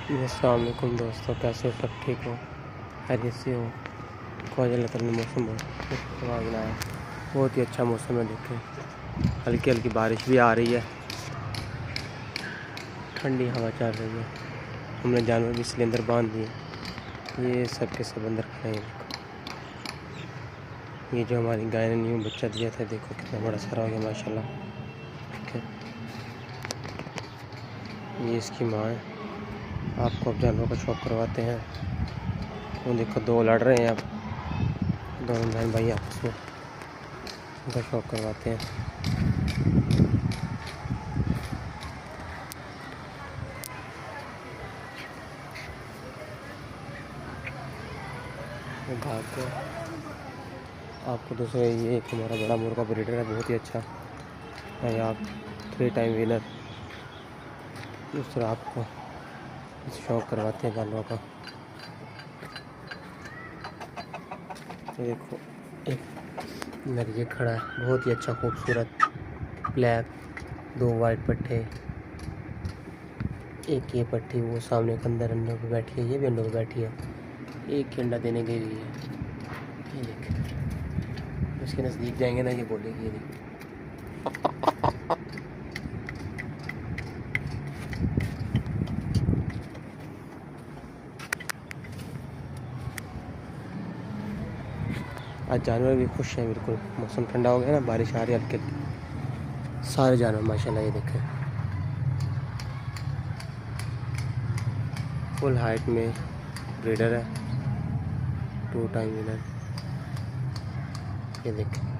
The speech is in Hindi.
अस्सलाम वालेकुम दोस्तों, कैसे हो? सब ठीक हो, खैरियत से हो? अल्लाह ताला ने मौसम बहुत बनाया, बहुत ही अच्छा मौसम है। देखें हल्की हल्की बारिश भी आ रही है, ठंडी हवा चल रही है। हमने जानवर भी इसलिए अंदर बांध दिए, ये सब के सब अंदर खड़े हैं। देखो ये जो हमारी गाय ने न्यू बच्चा दिया था, देखो कितना बड़ा सारा हो गया माशाल्लाह। ठीक है, ये इसकी माँ है। आपको अब जानवरों का शौक़ करवाते हैं। वो देखो दो लड़ रहे हैं, अब दोनों बहन भाई आपस में उनका शौक़ करवाते हैं। वो भाग गया। आपको दूसरा ये एक हमारा बड़ा मुर्गा ब्रीडर है, बहुत ही अच्छा है। आप 3 टाइम विनर। दूसरा आपको शौक़ करवाते हैं जानवरों का। ये देखो एक नर खड़ा है, बहुत ही अच्छा खूबसूरत ब्लैक, 2 वाइट पट्टे, एक ये पट्टी वो सामने के अंदर अंडों पे बैठी है, ये भी अंडों पे बैठी है। एक अंडा देने के लिए ये देख, उसके नज़दीक जाएंगे ना ये बोलेगी। ये देख आज जानवर भी खुश हैं बिल्कुल। मौसम ठंडा हो गया ना, बारिश आ रही है हल्की हल्की। सारे जानवर माशाल्लाह ये देखें फुल हाइट में ब्रीडर है, 2 टाइम विनर। ये देखें